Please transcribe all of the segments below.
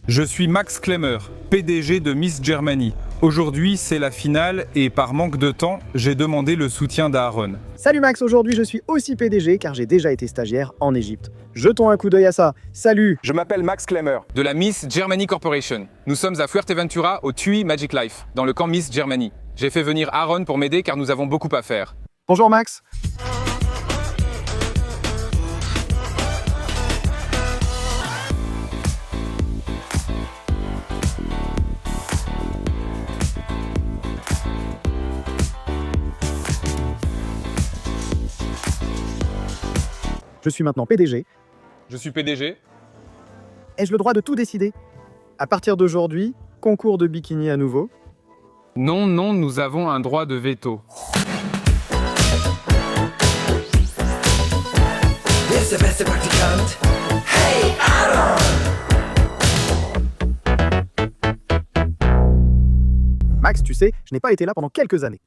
Je suis Max Klemmer, PDG de Miss Germany. Aujourd'hui, c'est la finale et par manque de temps, j'ai demandé le soutien d'Aaron. Salut Max, aujourd'hui je suis aussi PDG car j'ai déjà été stagiaire en Égypte. Jetons un coup d'œil à ça. Salut! Je m'appelle Max Klemmer. De la Miss Germany Corporation. Nous sommes à Fuerteventura, au TUI Magic Life, dans le camp Miss Germany. J'ai fait venir Aaron pour m'aider car nous avons beaucoup à faire. Bonjour Max. Je suis maintenant PDG. Je suis PDG. Ai-je le droit de tout décider? À partir d'aujourd'hui, concours de bikini à nouveau. Non, nous avons un droit de veto. This the best practicant. Hey, Aaron! Max, tu sais, je n'ai pas été là pendant quelques années.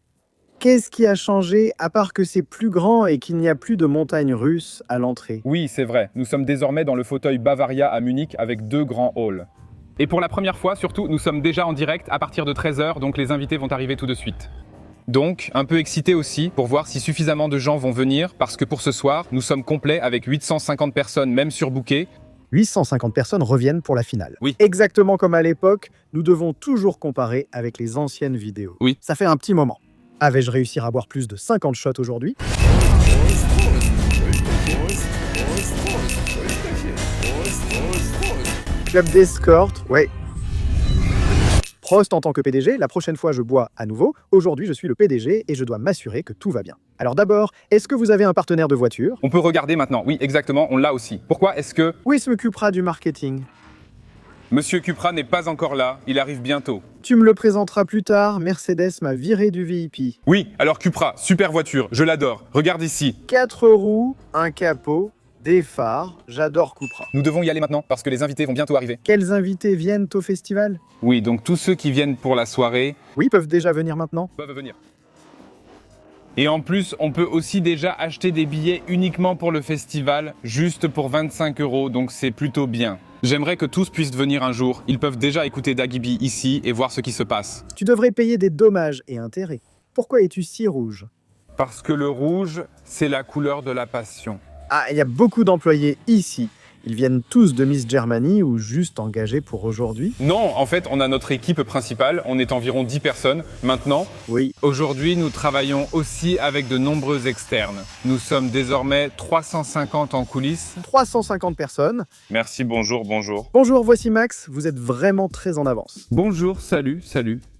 Qu'est-ce qui a changé à part que c'est plus grand et qu'il n'y a plus de montagnes russes à l'entrée? Oui, c'est vrai. Nous sommes désormais dans le fauteuil Bavaria à Munich avec 2 grands halls. Et pour la première fois, surtout, nous sommes déjà en direct à partir de 13h, donc les invités vont arriver tout de suite. Donc, un peu excité aussi pour voir si suffisamment de gens vont venir, parce que pour ce soir, nous sommes complets avec 850 personnes, même surbookées. 850 personnes reviennent pour la finale. Oui. Exactement comme à l'époque, nous devons toujours comparer avec les anciennes vidéos. Oui. Ça fait un petit moment. Avais-je réussi à boire plus de 50 shots aujourd'hui? Club d'escorte, ouais. Prost en tant que PDG, la prochaine fois je bois à nouveau. Aujourd'hui je suis le PDG et je dois m'assurer que tout va bien. Alors d'abord, est-ce que vous avez un partenaire de voiture? On peut regarder maintenant. Oui, exactement, on l'a aussi. Pourquoi est-ce que Où est-ce Cupra du marketing? Monsieur Cupra n'est pas encore là? Il arrive bientôt. Tu me le présenteras plus tard, Mercedes m'a viré du VIP. Oui, alors Cupra, super voiture, je l'adore. Regarde ici. 4 roues, un capot, des phares, j'adore Cupra. Nous devons y aller maintenant parce que les invités vont bientôt arriver. Quels invités viennent au festival? Oui, donc tous ceux qui viennent pour la soirée Oui, peuvent déjà venir maintenant. peuvent venir. Et en plus, on peut aussi déjà acheter des billets uniquement pour le festival, juste pour 25 €, donc c'est plutôt bien. J'aimerais que tous puissent venir un jour. Ils peuvent déjà écouter Dagibi ici et voir ce qui se passe. Tu devrais payer des dommages et intérêts. Pourquoi es-tu si rouge? Parce que le rouge, c'est la couleur de la passion. Ah, il y a beaucoup d'employés ici. Ils viennent tous de Miss Germany ou juste engagés pour aujourd'hui? Non, en fait, on a notre équipe principale, on est environ 10 personnes maintenant. Oui. Aujourd'hui, nous travaillons aussi avec de nombreux externes. Nous sommes désormais 350 en coulisses. 350 personnes. Merci, bonjour. Bonjour, voici Max. Vous êtes vraiment très en avance. Bonjour, salut.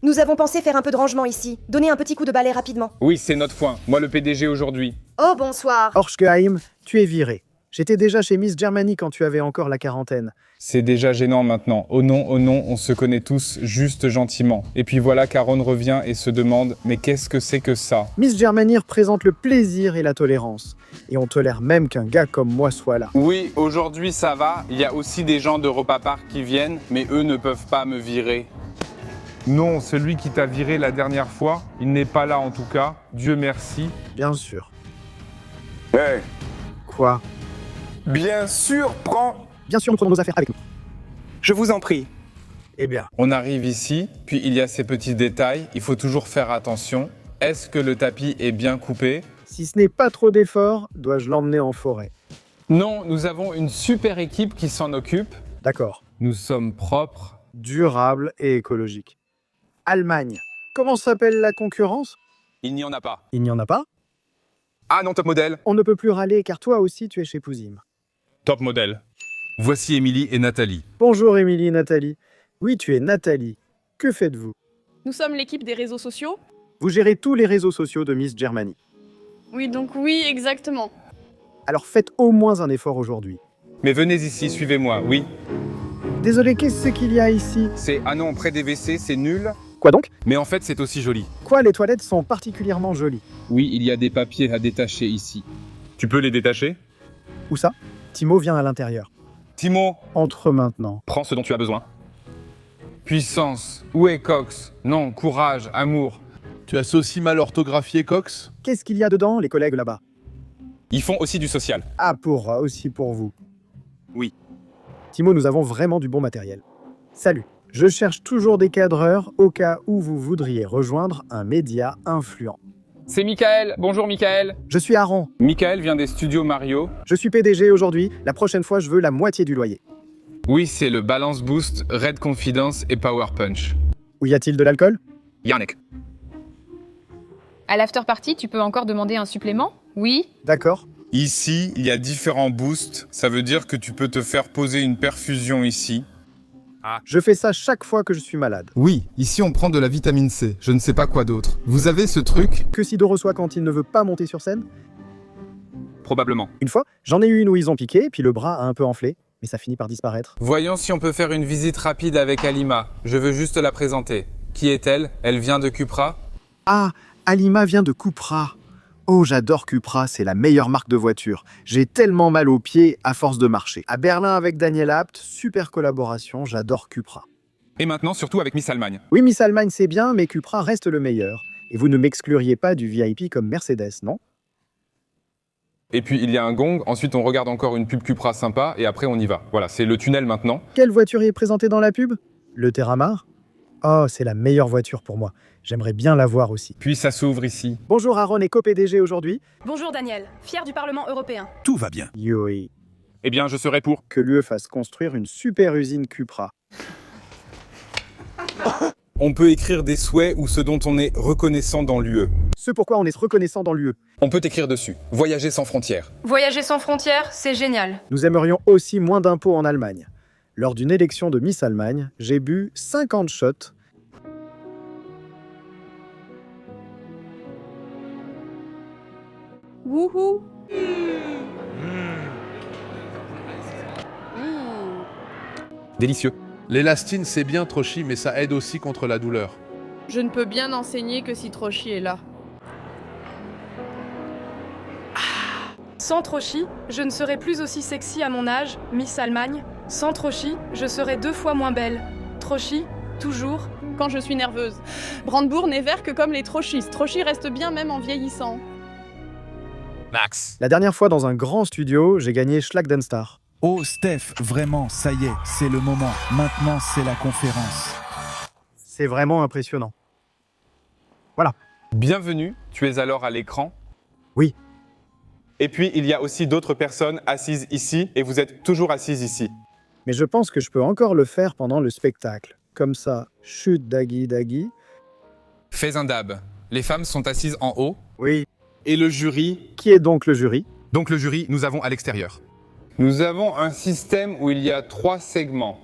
Nous avons pensé faire un peu de rangement ici, donner un petit coup de balai rapidement. Oui, c'est notre point. Moi, le PDG aujourd'hui. Oh bonsoir. Orschkeheim, tu es viré. J'étais déjà chez Miss Germany quand tu avais encore la quarantaine. C'est déjà gênant maintenant. Oh non, on se connaît tous juste gentiment. Et puis voilà qu'Aaron revient et se demande « Mais qu'est-ce que c'est que ça ?» Miss Germany représente le plaisir et la tolérance. Et on tolère même qu'un gars comme moi soit là. Oui, aujourd'hui ça va. Il y a aussi des gens d'Europa Park qui viennent, mais eux ne peuvent pas me virer. Non, celui qui t'a viré la dernière fois, il n'est pas là en tout cas. Dieu merci. Bien sûr. Hey, Quoi? bien sûr, prends. Bien sûr, nous prenons nos affaires avec nous. Je vous en prie. Eh bien, On arrive ici, puis il y a ces petits détails. Il faut toujours faire attention. Est-ce que le tapis est bien coupé? si ce n'est pas trop d'efforts, dois-je l'emmener en forêt? Non, nous avons une super équipe qui s'en occupe. D'accord. Nous sommes propres. Durable et écologique. Allemagne. Comment s'appelle la concurrence? Il n'y en a pas. Il n'y en a pas? Ah non, top modèle. On ne peut plus râler car toi aussi tu es chez Pouzim. Top modèle. Voici Émilie et Nathalie. Bonjour Émilie et Nathalie. Oui, tu es Nathalie. Que faites-vous? Nous sommes l'équipe des réseaux sociaux. Vous gérez tous les réseaux sociaux de Miss Germany. Oui, exactement. Alors faites au moins un effort aujourd'hui. Mais venez ici, suivez-moi, oui. Désolé, qu'est-ce qu'il y a ici? C'est, ah non, près des WC, c'est nul. Quoi donc? Mais en fait, c'est aussi joli. Quoi, les toilettes sont particulièrement jolies. Oui, il y a des papiers à détacher ici. Tu peux les détacher? Où ça? Timo vient à l'intérieur. Timo, Entre maintenant. prends ce dont tu as besoin. Puissance. Où est Cox? Non, courage, amour. Tu as aussi mal orthographié, Cox? Qu'est-ce qu'il y a dedans, les collègues là-bas? Ils font aussi du social. Ah, aussi pour vous. Oui. Timo, nous avons vraiment du bon matériel. Salut, je cherche toujours des cadreurs au cas où vous voudriez rejoindre un média influent. C'est Michael. Bonjour Michael. Je suis Aaron, Michael vient des studios Mario. je suis PDG aujourd'hui, la prochaine fois je veux la moitié du loyer. Oui, c'est le Balance Boost, Red Confidence et Power Punch. Où y a-t-il de l'alcool? Yannick. À l'after party, tu peux encore demander un supplément? Oui. D'accord. Ici, il y a différents boosts. Ça veut dire que tu peux te faire poser une perfusion ici. Je fais ça chaque fois que je suis malade. Oui, ici on prend de la vitamine C, je ne sais pas quoi d'autre. Vous avez ce truc? Que Sido reçoit quand il ne veut pas monter sur scène? Probablement. Une fois, j'en ai eu une où ils ont piqué, puis le bras a un peu enflé, mais ça finit par disparaître. Voyons si on peut faire une visite rapide avec Alima. Je veux juste la présenter. Qui est-elle? Elle vient de Cupra? Ah, Alima vient de Cupra. Oh, j'adore Cupra, c'est la meilleure marque de voiture. J'ai tellement mal aux pieds à force de marcher. À Berlin avec Daniel Abt, super collaboration, j'adore Cupra. Et maintenant, surtout avec Miss Allemagne. Oui, Miss Allemagne c'est bien, mais Cupra reste le meilleur. Et vous ne m'excluriez pas du VIP comme Mercedes, non? Et puis il y a un gong, ensuite on regarde encore une pub Cupra sympa, et après on y va. Voilà, c'est le tunnel maintenant. Quelle voiture est présentée dans la pub? Le Terramar? Oh, c'est la meilleure voiture pour moi. J'aimerais bien la voir aussi. Puis ça s'ouvre ici. Bonjour Aaron et co-PDG aujourd'hui. Bonjour Daniel, fier du Parlement européen. Tout va bien. Yoi. Eh bien, je serai pour. Que l'UE fasse construire une super usine Cupra. On peut écrire des souhaits ou ce dont on est reconnaissant dans l'UE. Ce pourquoi on est reconnaissant dans l'UE. On peut écrire dessus. Voyager sans frontières. Voyager sans frontières, c'est génial. Nous aimerions aussi moins d'impôts en Allemagne. Lors d'une élection de Miss Allemagne, j'ai bu 50 shots. Wouhou. Délicieux. L'élastine, c'est bien, Trochi, mais ça aide aussi contre la douleur. Je ne peux bien enseigner que si Trochi est là. Sans Trochi, je ne serais plus aussi sexy à mon âge, Miss Allemagne. Sans Trochi, je serais 2 fois moins belle. Trochi, toujours. Quand je suis nerveuse. Brandebourg n'est vert que comme les Trochis. Trochi reste bien même en vieillissant. Max. La dernière fois dans un grand studio, j'ai gagné Schlag Den Star. Oh Steph, vraiment, ça y est, c'est le moment. Maintenant, c'est la conférence. C'est vraiment impressionnant. Voilà. Bienvenue, tu es alors à l'écran. Oui. Et puis, il y a aussi d'autres personnes assises ici, et vous êtes toujours assises ici. Mais je pense que je peux encore le faire pendant le spectacle. Comme ça, chute Dagui Dagui. Fais un dab. Les femmes sont assises en haut. Oui. Et le jury? Qui est donc le jury? Donc le jury, nous avons à l'extérieur. Nous avons un système où il y a 3 segments.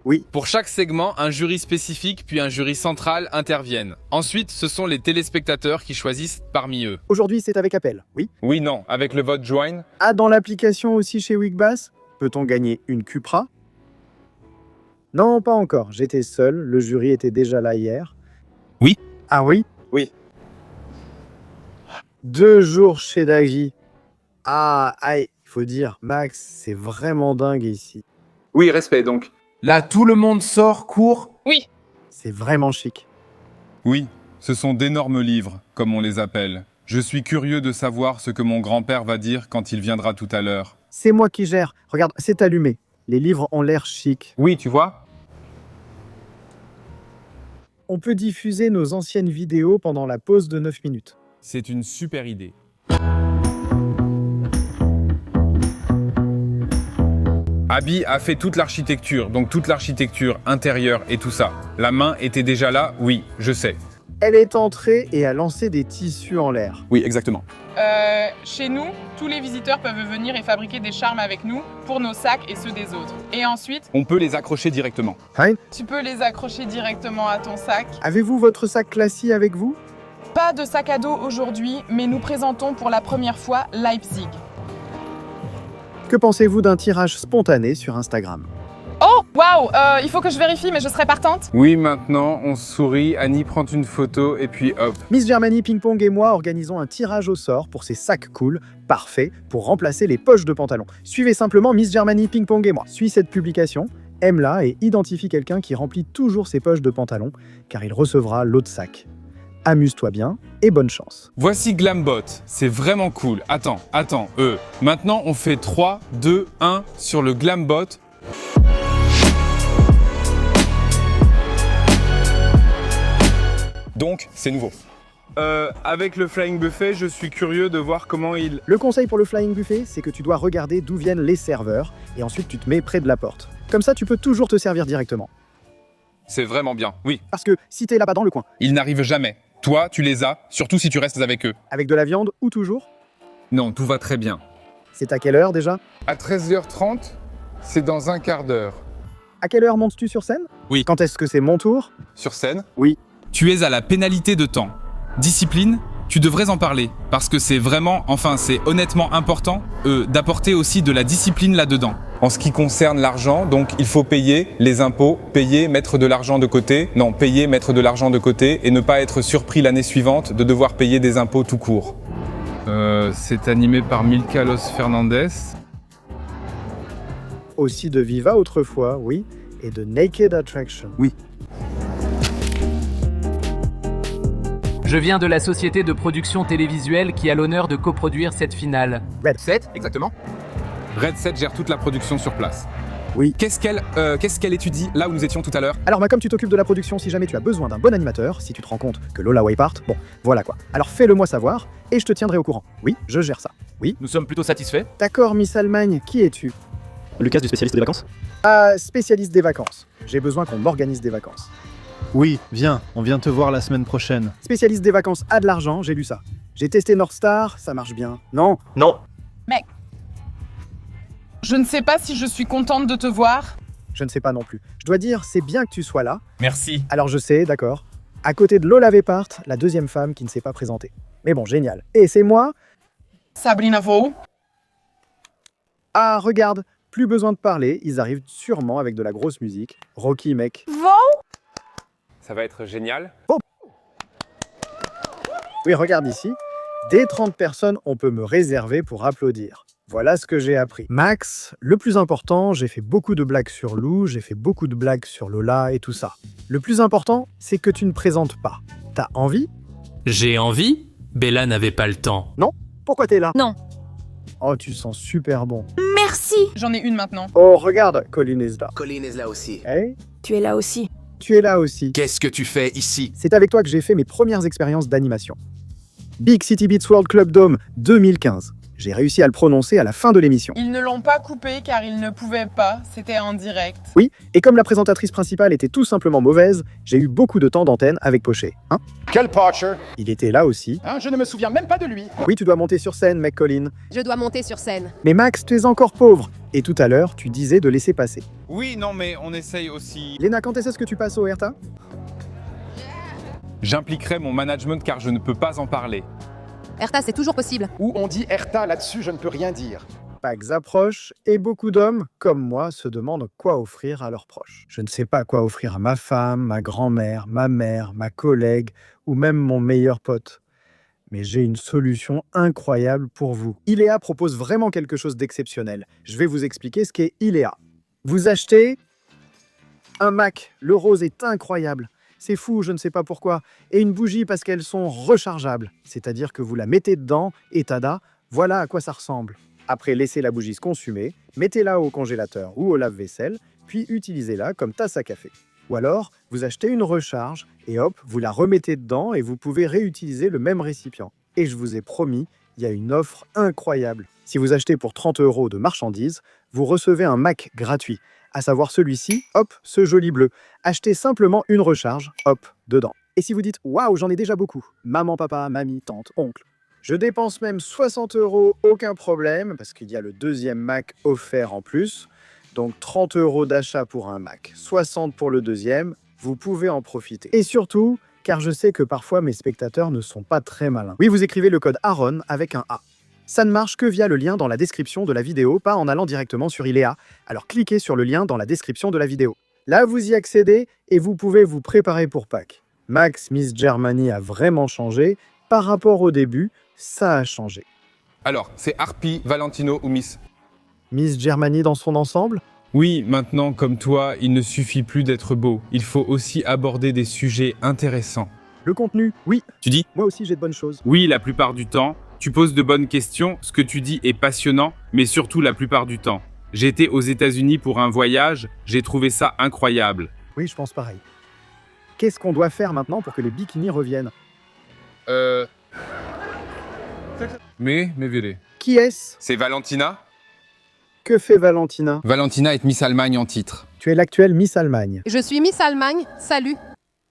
Oui. Pour chaque segment, un jury spécifique puis un jury central interviennent. Ensuite, ce sont les téléspectateurs qui choisissent parmi eux. Aujourd'hui, c'est avec appel, oui. Oui, non, avec le vote join. Ah, dans l'application aussi chez Wigbass? Peut-on gagner une Cupra? Non, pas encore. J'étais seul, le jury était déjà là hier. Oui. Ah oui? Oui. 2 jours chez Dagui. Ah, aïe, il faut dire, Max, c'est vraiment dingue ici. Oui, respect donc. Là, tout le monde sort, court. C'est vraiment chic. Oui, ce sont d'énormes livres, comme on les appelle. Je suis curieux de savoir ce que mon grand-père va dire quand il viendra tout à l'heure. C'est moi qui gère. Regarde, c'est allumé. Les livres ont l'air chic. Oui, tu vois? On peut diffuser nos anciennes vidéos pendant la pause de 9 minutes. C'est une super idée. Abby a fait toute l'architecture, donc toute l'architecture intérieure et tout ça. La main était déjà là, oui, je sais. Elle est entrée et a lancé des tissus en l'air. Oui, exactement. Chez nous, tous les visiteurs peuvent venir et fabriquer des charmes avec nous pour nos sacs et ceux des autres. Et ensuite, On peut les accrocher directement. Hein? tu peux les accrocher directement à ton sac. Avez-vous votre sac Classy avec vous? Pas de sac à dos aujourd'hui, mais nous présentons pour la première fois Leipzig. Que pensez-vous d'un tirage spontané sur Instagram? Oh, waouh, il faut que je vérifie, mais je serai partante. Oui, maintenant, on sourit, Annie prend une photo et puis hop. Miss Germany Ping Pong et moi organisons un tirage au sort pour ces sacs cool, parfaits, pour remplacer les poches de pantalon. Suivez simplement Miss Germany Ping Pong et moi. Suis cette publication, aime-la et identifie quelqu'un qui remplit toujours ses poches de pantalon, car il recevra l'autre sac. Amuse-toi bien et bonne chance. Voici Glambot, c'est vraiment cool. Attends, maintenant on fait 3, 2, 1 sur le Glambot. Donc, c'est nouveau. Avec le Flying Buffet, je suis curieux de voir comment il... Le conseil pour le Flying Buffet, c'est que tu dois regarder d'où viennent les serveurs et ensuite tu te mets près de la porte. Comme ça, tu peux toujours te servir directement. C'est vraiment bien, oui. Parce que si t'es là-bas dans le coin, Ils n'arrivent jamais. Toi, tu les as, surtout si tu restes avec eux. avec de la viande ou toujours, Non, tout va très bien. c'est à quelle heure déjà? À 13h30, c'est dans un quart d'heure. À quelle heure montes-tu sur scène? Oui. Quand est-ce que c'est mon tour? Sur scène? Tu es à la pénalité de temps. Discipline, tu devrais en parler, parce que c'est vraiment, enfin c'est honnêtement important, d'apporter aussi de la discipline là-dedans. En ce qui concerne l'argent, donc il faut payer les impôts, payer, mettre de l'argent de côté. Non, payer, mettre de l'argent de côté et ne pas être surpris l'année suivante de devoir payer des impôts tout court. C'est animé par Milka Los Fernandez. Aussi de Viva autrefois, oui, et de Naked Attraction. Oui. Je viens de la société de production télévisuelle qui a l'honneur de coproduire cette finale. Red 7, exactement. Red 7 gère toute la production sur place. Oui. Qu'est-ce qu'elle étudie là où nous étions tout à l'heure? Alors comme tu t'occupes de la production, si jamais tu as besoin d'un bon animateur, si tu te rends compte que Lola Waypart, bon, voilà quoi. Alors fais-le moi savoir, et je te tiendrai au courant. Oui, je gère ça. Oui. Nous sommes plutôt satisfaits. D'accord, Miss Allemagne, qui es-tu? Lucas du spécialiste des vacances. Ah, spécialiste des vacances. J'ai besoin qu'on m'organise des vacances. Oui, viens, on vient te voir la semaine prochaine. Spécialiste des vacances a de l'argent, j'ai lu ça. J'ai testé North Star, ça marche bien. Non? Non. Mec, je ne sais pas si je suis contente de te voir. Je ne sais pas non plus. Je dois dire, c'est bien que tu sois là. Merci. Alors je sais, d'accord. À côté de Lola Waypart, la deuxième femme qui ne s'est pas présentée. Mais bon, génial. Et c'est moi? Sabrina Vaux. Ah, regarde, plus besoin de parler, ils arrivent sûrement avec de la grosse musique. Rocky, mec. Ça va être génial. Oui, regarde ici. Dès 30 personnes, on peut me réserver pour applaudir. Voilà ce que j'ai appris. Max, le plus important, j'ai fait beaucoup de blagues sur Lou, j'ai fait beaucoup de blagues sur Lola et tout ça. Le plus important, c'est que tu ne présentes pas. T'as envie? J'ai envie. Bella n'avait pas le temps. Non? Pourquoi t'es là? Non. Oh, tu sens super bon. Merci. J'en ai une maintenant. Oh, regarde, Colin est là. Colin est là aussi. Hey, Tu es là aussi. tu es là aussi. Qu'est-ce que tu fais ici? C'est avec toi que j'ai fait mes premières expériences d'animation. Big City Beats World Club Dome 2015. J'ai réussi à le prononcer à la fin de l'émission. Ils ne l'ont pas coupé car ils ne pouvaient pas, c'était en direct. Oui, et comme la présentatrice principale était tout simplement mauvaise, j'ai eu beaucoup de temps d'antenne avec Pochet. Hein? Quel Potcher? Il était là aussi. Hein, je ne me souviens même pas de lui. Oui, tu dois monter sur scène, mec Colin. Je dois monter sur scène. Mais Max, tu es encore pauvre. Et tout à l'heure, tu disais de laisser passer. Oui, non, mais on essaye aussi. Léna, quand est-ce que tu passes au Herta? J'impliquerai mon management car je ne peux pas en parler. Erta, c'est toujours possible. Où on dit Herta là-dessus, je ne peux rien dire. Pax approche et beaucoup d'hommes, comme moi, se demandent quoi offrir à leurs proches. Je ne sais pas quoi offrir à ma femme, ma grand-mère, ma collègue ou même mon meilleur pote. Mais j'ai une solution incroyable pour vous. Ilea propose vraiment quelque chose d'exceptionnel. Je vais vous expliquer ce qu'est Ilea. Vous achetez un Mac. Le rose est incroyable. C'est fou, je ne sais pas pourquoi. Et une bougie parce qu'elles sont rechargeables. C'est-à-dire que vous la mettez dedans et tada, voilà à quoi ça ressemble. Après, laissez la bougie se consumer, mettez-la au congélateur ou au lave-vaisselle, puis utilisez-la comme tasse à café. Ou alors, vous achetez une recharge et hop, vous la remettez dedans et vous pouvez réutiliser le même récipient. Et je vous ai promis, il y a une offre incroyable. Si vous achetez pour 30 € de marchandises, vous recevez un Mac gratuit. À savoir celui-ci, hop, ce joli bleu. Achetez simplement une recharge, hop, dedans. Et si vous dites « Waouh, j'en ai déjà beaucoup », maman, papa, mamie, tante, oncle. Je dépense même 60 €, aucun problème, parce qu'il y a le deuxième Mac offert en plus. Donc 30 € d'achat pour un Mac, 60 pour le deuxième, vous pouvez en profiter. Et surtout, car je sais que parfois mes spectateurs ne sont pas très malins. Oui, vous écrivez le code Aaron avec un A. Ça ne marche que via le lien dans la description de la vidéo, pas en allant directement sur Ilea. Alors cliquez sur le lien dans la description de la vidéo. Là, vous y accédez et vous pouvez vous préparer pour Pâques. Max Miss Germany a vraiment changé. Par rapport au début, ça a changé. Alors, c'est Harpy, Valentino ou Miss? Miss Germany dans son ensemble? Oui, maintenant, comme toi, il ne suffit plus d'être beau. Il faut aussi aborder des sujets intéressants. Le contenu, oui. Tu dis? Moi aussi, j'ai de bonnes choses. Oui, la plupart du temps. Tu poses de bonnes questions, ce que tu dis est passionnant, mais surtout la plupart du temps. J'ai été aux États-Unis pour un voyage, j'ai trouvé ça incroyable. Oui, je pense pareil. Qu'est-ce qu'on doit faire maintenant pour que les bikinis reviennent? Mais viré. Qui est-ce? C'est Valentina. Que fait Valentina? Valentina est Miss Allemagne en titre. Tu es l'actuelle Miss Allemagne. Je suis Miss Allemagne, salut.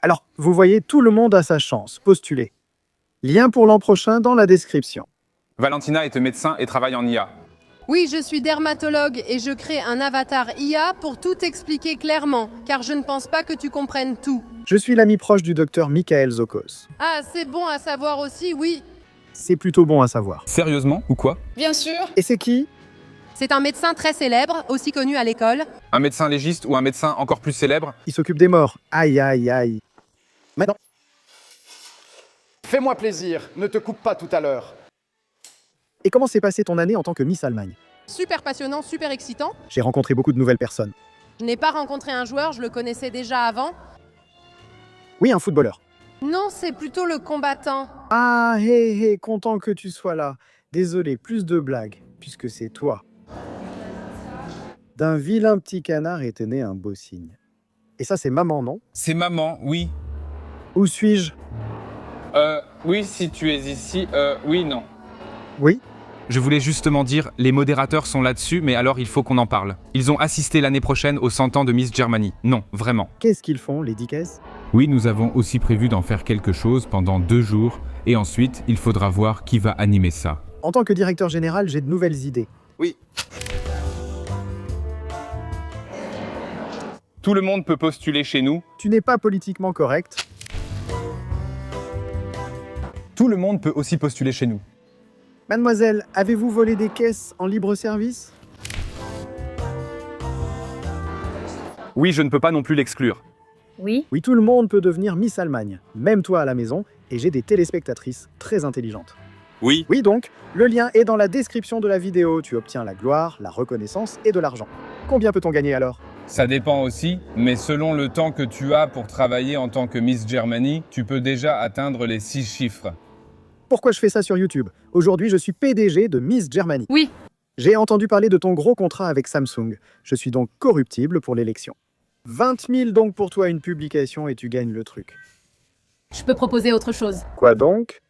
Alors, vous voyez, tout le monde a sa chance. Postulez. Lien pour l'an prochain dans la description. Valentina est médecin et travaille en IA. Oui, je suis dermatologue et je crée un avatar IA pour tout expliquer clairement, car je ne pense pas que tu comprennes tout. Je suis l'ami proche du docteur Michael Zokos. Ah, c'est bon à savoir aussi, oui. C'est plutôt bon à savoir. Sérieusement ou quoi? Bien sûr. Et c'est qui? C'est un médecin très célèbre, aussi connu à l'école. Un médecin légiste ou un médecin encore plus célèbre? Il s'occupe des morts. Aïe, aïe, aïe. Maintenant. Fais-moi plaisir, ne te coupe pas tout à l'heure. Et comment s'est passée ton année en tant que Miss Allemagne? Super passionnant, super excitant. J'ai rencontré beaucoup de nouvelles personnes. Je n'ai pas rencontré un joueur, je le connaissais déjà avant. Oui, un footballeur. Non, c'est plutôt le combattant. Ah, hé, hé, content que tu sois là. Désolé, plus de blagues, puisque c'est toi. D'un vilain petit canard était né un beau cygne. Et ça, c'est maman, non? C'est maman, oui. Où suis-je? Oui, si tu es ici, oui, non. Oui? Je voulais justement dire, les modérateurs sont là-dessus, mais alors il faut qu'on en parle. Ils ont assisté l'année prochaine aux 100 ans de Miss Germany. Non, vraiment. Qu'est-ce qu'ils font, les Dickens? Oui, nous avons aussi prévu d'en faire quelque chose pendant 2 jours, et ensuite, il faudra voir qui va animer ça. En tant que directeur général, j'ai de nouvelles idées. Oui. Tout le monde peut postuler chez nous. Tu n'es pas politiquement correct. Tout le monde peut aussi postuler chez nous. Mademoiselle, avez-vous volé des caisses en libre service? Oui, je ne peux pas non plus l'exclure. Oui. Oui, tout le monde peut devenir Miss Allemagne, même toi à la maison, et j'ai des téléspectatrices très intelligentes. Oui. Oui donc, le lien est dans la description de la vidéo. Tu obtiens la gloire, la reconnaissance et de l'argent. Combien peut-on gagner alors? Ça dépend aussi, mais selon le temps que tu as pour travailler en tant que Miss Germany, tu peux déjà atteindre les 6 chiffres. Pourquoi je fais ça sur YouTube? Aujourd'hui, je suis PDG de Miss Germany. Oui. J'ai entendu parler de ton gros contrat avec Samsung. Je suis donc corruptible pour l'élection. 20 000 donc pour toi une publication et tu gagnes le truc. Je peux proposer autre chose. Quoi donc?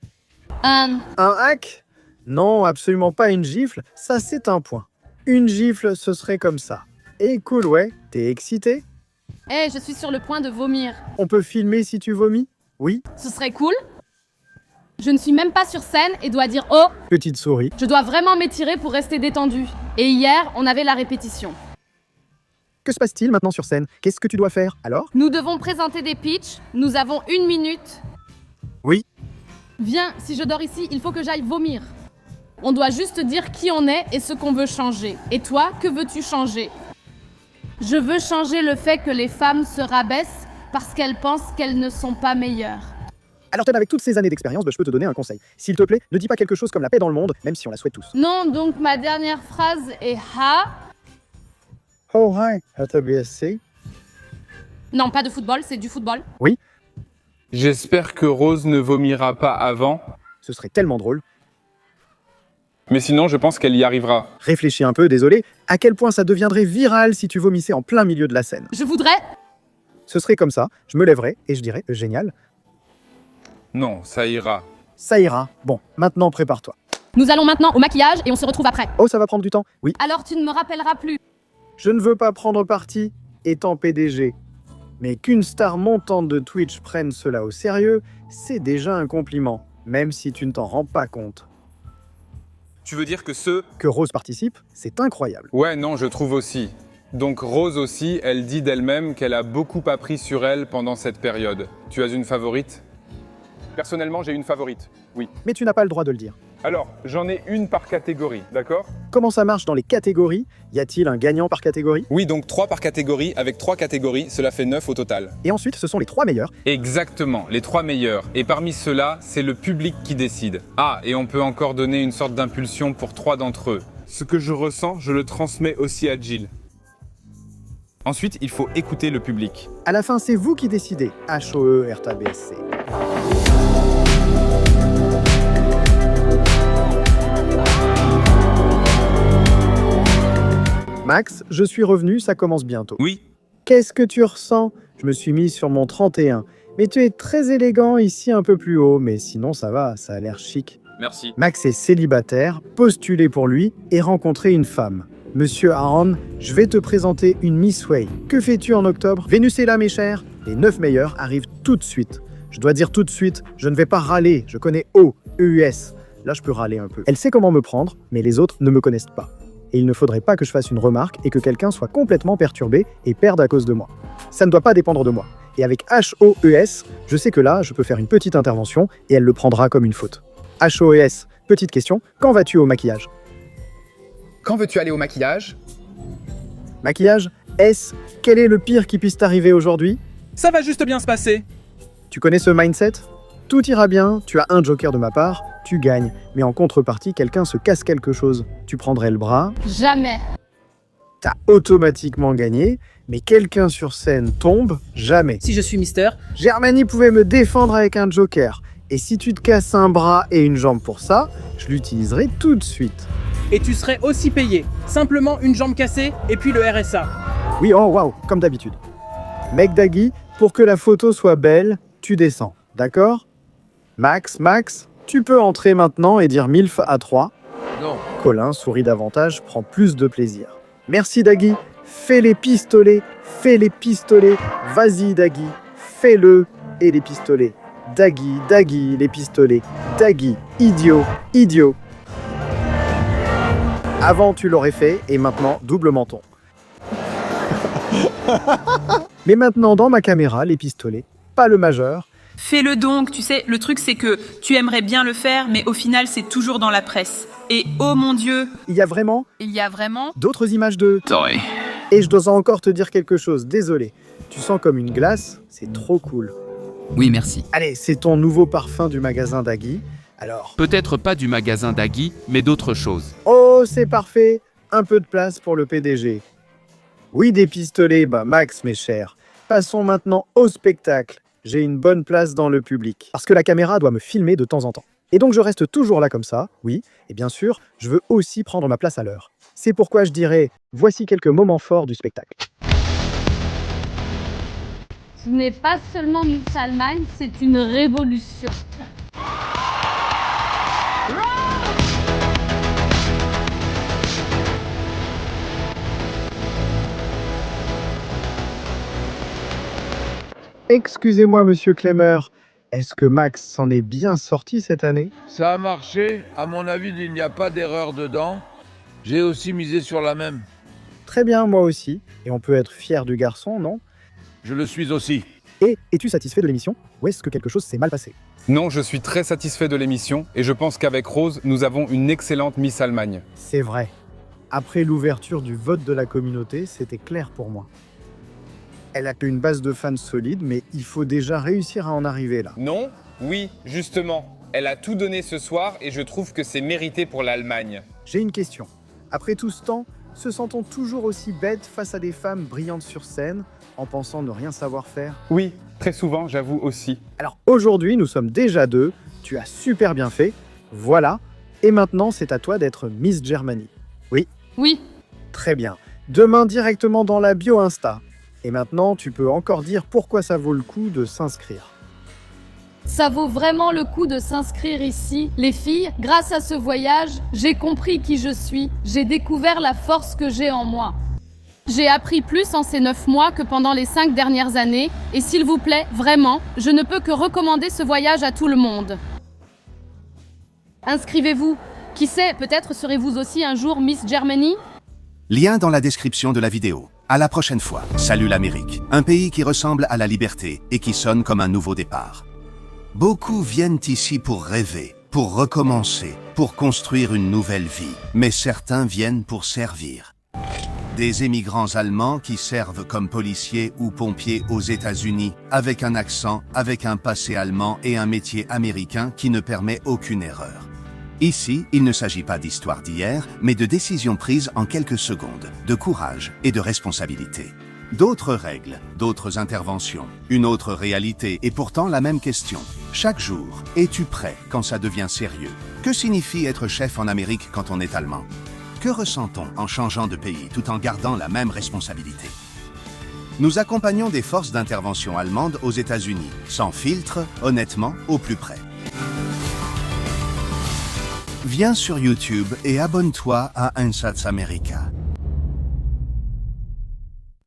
Un hack? Non, absolument pas une gifle, ça c'est un point. Une gifle, ce serait comme ça. Et cool, ouais, t'es excité? Eh, je suis sur le point de vomir. On peut filmer si tu vomis? Oui? Ce serait cool. Je ne suis même pas sur scène et dois dire « Oh !» Petite souris. Je dois vraiment m'étirer pour rester détendue. Et hier, on avait la répétition. Que se passe-t-il maintenant sur scène? Qu'est-ce que tu dois faire, alors? Nous devons présenter des pitchs. Nous avons 1 minute. Oui. Viens, si je dors ici, il faut que j'aille vomir. On doit juste dire qui on est et ce qu'on veut changer. Et toi, que veux-tu changer? Je veux changer le fait que les femmes se rabaissent parce qu'elles pensent qu'elles ne sont pas meilleures. Alors Ted, avec toutes ces années d'expérience, je peux te donner un conseil. S'il te plaît, ne dis pas quelque chose comme la paix dans le monde, même si on la souhaite tous. Non, donc ma dernière phrase est ha. Oh hi, HTBSC. Non, pas de football, c'est du football. Oui. J'espère que Rose ne vomira pas avant. Ce serait tellement drôle. Mais sinon, je pense qu'elle y arrivera. Réfléchis un peu, désolé. À quel point ça deviendrait viral si tu vomissais en plein milieu de la scène? Je voudrais... Ce serait comme ça, je me lèverais et je dirais génial. Non, ça ira. Ça ira. Bon, maintenant prépare-toi. Nous allons maintenant au maquillage et on se retrouve après. Oh, ça va prendre du temps. Oui. Alors tu ne me rappelleras plus. Je ne veux pas prendre parti, étant PDG. Mais qu'une star montante de Twitch prenne cela au sérieux, c'est déjà un compliment, même si tu ne t'en rends pas compte. Tu veux dire que Que Rose participe, c'est incroyable. Ouais, non, je trouve aussi. Donc Rose aussi, elle dit d'elle-même qu'elle a beaucoup appris sur elle pendant cette période. Tu as une favorite? Personnellement, j'ai une favorite, oui. Mais tu n'as pas le droit de le dire. Alors, j'en ai une par catégorie, d'accord? Comment ça marche dans les catégories? Y a-t-il un gagnant par catégorie? Oui, donc 3 par catégorie. Avec 3 catégories, cela fait 9 au total. Et ensuite, ce sont les 3 meilleurs. Exactement, les 3 meilleurs. Et parmi ceux-là, c'est le public qui décide. Ah, et on peut encore donner une sorte d'impulsion pour 3 d'entre eux. Ce que je ressens, je le transmets aussi à Jill. Ensuite, il faut écouter le public. À la fin, c'est vous qui décidez. HOE, RTBSC. Max, je suis revenu, ça commence bientôt. Oui. Qu'est-ce que tu ressens? Je me suis mis sur mon 31. Mais tu es très élégant ici un peu plus haut, mais sinon ça va, ça a l'air chic. Merci. Max est célibataire, postulé pour lui et rencontré une femme. Monsieur Aaron, je vais te présenter une Miss Way. Que fais-tu en octobre? Vénus est là, mes chers. Les 9 meilleurs arrivent tout de suite. Je dois dire tout de suite, je ne vais pas râler, je connais O, EUS. Là, je peux râler un peu. Elle sait comment me prendre, mais les autres ne me connaissent pas. Et il ne faudrait pas que je fasse une remarque et que quelqu'un soit complètement perturbé et perde à cause de moi. Ça ne doit pas dépendre de moi. Et avec HOES, je sais que là, je peux faire une petite intervention et elle le prendra comme une faute. HOES, petite question, quand vas-tu au maquillage? Quand veux-tu aller au maquillage? Maquillage, S, quel est le pire qui puisse t'arriver aujourd'hui? Ça va juste bien se passer. Tu connais ce mindset? Tout ira bien, tu as un joker de ma part, tu gagnes. Mais en contrepartie, quelqu'un se casse quelque chose. Tu prendrais le bras. Jamais. T'as automatiquement gagné, mais quelqu'un sur scène tombe, jamais. Si je suis Mister, Germany pouvait me défendre avec un joker. Et si tu te casses un bras et une jambe pour ça, je l'utiliserai tout de suite. Et tu serais aussi payé. Simplement une jambe cassée et puis le RSA. Oui, oh waouh, comme d'habitude. Mec Daggy, pour que la photo soit belle, tu descends, d'accord? Max, tu peux entrer maintenant et dire MILF à 3. Non. Colin sourit davantage, prend plus de plaisir. Merci Daggy, fais les pistolets. Vas-y Daggy, fais-le et les pistolets. Daggy, les pistolets. Daggy, idiot. Avant tu l'aurais fait et maintenant double menton. Mais maintenant dans ma caméra, les pistolets, pas le majeur. Fais-le donc, tu sais, le truc c'est que tu aimerais bien le faire, mais au final c'est toujours dans la presse. Et oh mon Dieu! Il y a vraiment d'autres images de... Sorry. Et je dois encore te dire quelque chose, désolé. Tu sens comme une glace, c'est trop cool. Oui, merci. Allez, c'est ton nouveau parfum du magasin Daggy. Alors... Peut-être pas du magasin Daggy, mais d'autres choses. Oh, c'est parfait. Un peu de place pour le PDG. Oui, des pistolets, Max, mes chers. Passons maintenant au spectacle. J'ai une bonne place dans le public. Parce que la caméra doit me filmer de temps en temps. Et donc je reste toujours là comme ça, oui. Et bien sûr, je veux aussi prendre ma place à l'heure. C'est pourquoi je dirais, voici quelques moments forts du spectacle. Ce n'est pas seulement Miss Allemagne, c'est une révolution. Excusez-moi, monsieur Klemmer, est-ce que Max s'en est bien sorti cette année? Ça a marché, à mon avis, il n'y a pas d'erreur dedans. J'ai aussi misé sur la même. Très bien, moi aussi. Et on peut être fier du garçon, non? Je le suis aussi. Et es-tu satisfait de l'émission? Ou est-ce que quelque chose s'est mal passé? Non, je suis très satisfait de l'émission et je pense qu'avec Rose, nous avons une excellente Miss Allemagne. C'est vrai. Après l'ouverture du vote de la communauté, c'était clair pour moi. Elle a une base de fans solide, mais il faut déjà réussir à en arriver là. Non? Oui, justement. Elle a tout donné ce soir et je trouve que c'est mérité pour l'Allemagne. J'ai une question. Après tout ce temps, se sent-on toujours aussi bête face à des femmes brillantes sur scène, en pensant ne rien savoir faire? Oui, très souvent, j'avoue aussi. Alors aujourd'hui, nous sommes déjà 2, tu as super bien fait, voilà, et maintenant c'est à toi d'être Miss Germany. Oui? Oui. Très bien. Demain directement dans la bio Insta. Et maintenant, tu peux encore dire pourquoi ça vaut le coup de s'inscrire. Ça vaut vraiment le coup de s'inscrire ici. Les filles, grâce à ce voyage, j'ai compris qui je suis. J'ai découvert la force que j'ai en moi. J'ai appris plus en ces 9 mois que pendant les 5 dernières années. Et s'il vous plaît, vraiment, je ne peux que recommander ce voyage à tout le monde. Inscrivez-vous. Qui sait, peut-être serez-vous aussi un jour Miss Germany? Lien dans la description de la vidéo. À la prochaine fois. Salut l'Amérique. Un pays qui ressemble à la liberté et qui sonne comme un nouveau départ. Beaucoup viennent ici pour rêver, pour recommencer, pour construire une nouvelle vie. Mais certains viennent pour servir. Des émigrants allemands qui servent comme policiers ou pompiers aux États-Unis, avec un accent, avec un passé allemand et un métier américain qui ne permet aucune erreur. Ici, il ne s'agit pas d'histoire d'hier, mais de décisions prises en quelques secondes, de courage et de responsabilité. D'autres règles, d'autres interventions, une autre réalité et pourtant la même question. Chaque jour, es-tu prêt quand ça devient sérieux? Que signifie être chef en Amérique quand on est allemand? Que ressent-on en changeant de pays tout en gardant la même responsabilité? Nous accompagnons des forces d'intervention allemandes aux États-Unis, sans filtre, honnêtement, au plus près. Viens sur YouTube et abonne-toi à Einsatz America.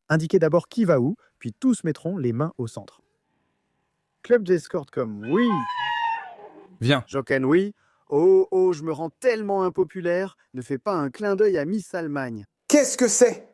Indiquez d'abord qui va où, puis tous mettront les mains au centre. Club d'escorte comme oui. Viens. Joken oui. Oh, oh, je me rends tellement impopulaire. Ne fais pas un clin d'œil à Miss Allemagne. Qu'est-ce que c'est